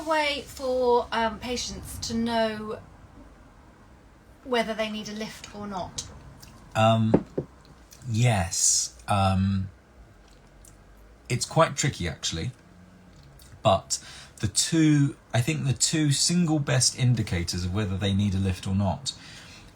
a way for patients to know whether they need a lift or not? Yes. It's quite tricky actually, but the two single best indicators of whether they need a lift or not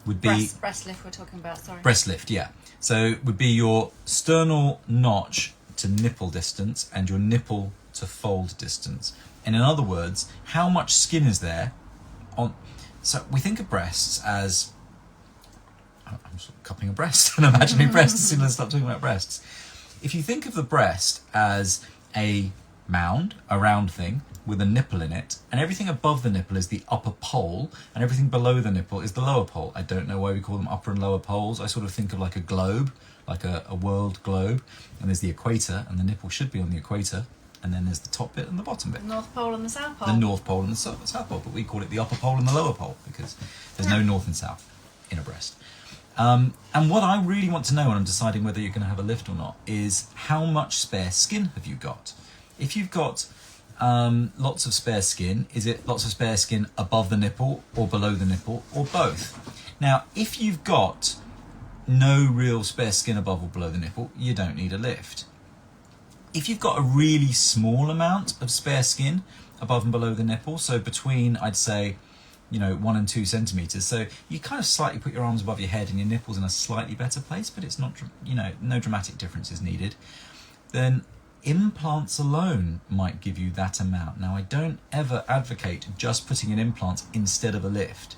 would be... Breast lift we're talking about, sorry. Breast lift, yeah. So would be your sternal notch to nipple distance and your nipple to fold distance. And in other words, how much skin is there on... So we think of breasts as... I'm sort of cupping a breast, an imaginary breast as soon as I start talking about breasts. If you think of the breast as a mound, a round thing, with a nipple in it, and everything above the nipple is the upper pole, and everything below the nipple is the lower pole. I don't know why we call them upper and lower poles. I sort of think of like a globe, like a world globe, and there's the equator, and the nipple should be on the equator, and then there's the top bit and the bottom bit. The North Pole and the South Pole. The North Pole and the South Pole, but we call it the upper pole and the lower pole, because there's no north and south in a breast. And what I really want to know when I'm deciding whether you're going to have a lift or not is how much spare skin have you got? If you've got lots of spare skin, is it lots of spare skin above the nipple or below the nipple or both? Now, if you've got no real spare skin above or below the nipple, you don't need a lift. If you've got a really small amount of spare skin above and below the nipple, so between, I'd say, 1 and 2 centimeters. So you kind of slightly put your arms above your head and your nipple's in a slightly better place, but it's not, no dramatic difference is needed. Then implants alone might give you that amount. Now, I don't ever advocate just putting in implants instead of a lift.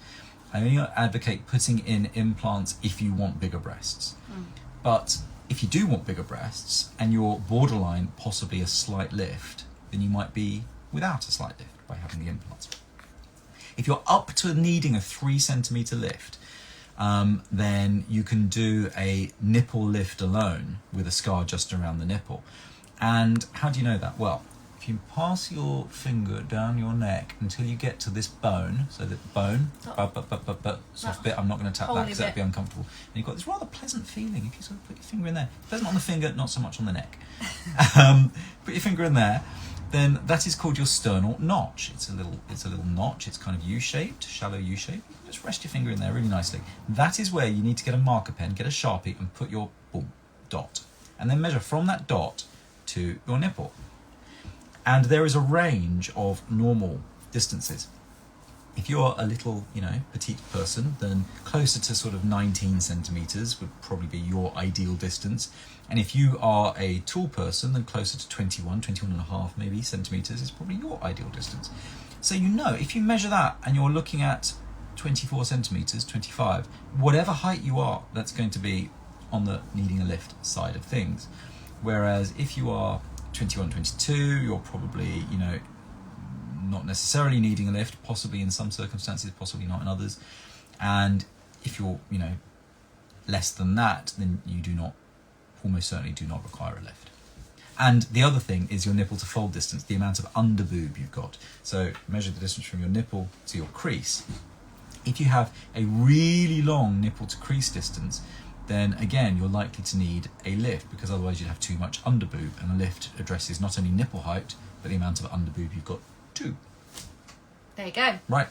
I only advocate putting in implants if you want bigger breasts. But if you do want bigger breasts and you're borderline possibly a slight lift, then you might be without a slight lift by having the implants. If you're up to needing a 3 centimeter lift, then you can do a nipple lift alone with a scar just around the nipple. And how do you know that? Well, if you pass your finger down your neck until you get to this bone, so that bone, soft bit, I'm not going to tap that because that'd be uncomfortable. And you've got this rather pleasant feeling if you sort of put your finger in there. Pleasant on the finger, not so much on the neck. Put your finger in there. Then that is called your sternal notch. It's a little notch. It's kind of U-shaped, shallow U-shape. Just rest your finger in there really nicely. That is where you need to get a marker pen, get a Sharpie, and put your dot, and then measure from that dot to your nipple. And there is a range of normal distances. If you're a little, petite person, then closer to sort of 19 centimeters would probably be your ideal distance. And if you are a tall person, then closer to 21 and a half maybe centimeters is probably your ideal distance. So if you measure that and you're looking at 24 centimeters, 25, whatever height you are, that's going to be on the needing a lift side of things. Whereas if you are 21, 22, you're probably, not necessarily needing a lift, possibly in some circumstances, possibly not in others. And if you're, less than that, then you almost certainly do not require a lift. And the other thing is your nipple to fold distance, the amount of underboob you've got. So measure the distance from your nipple to your crease. If you have a really long nipple to crease distance, then again, you're likely to need a lift because otherwise you'd have too much underboob, and a lift addresses not only nipple height, but the amount of underboob you've got too. There you go. Right.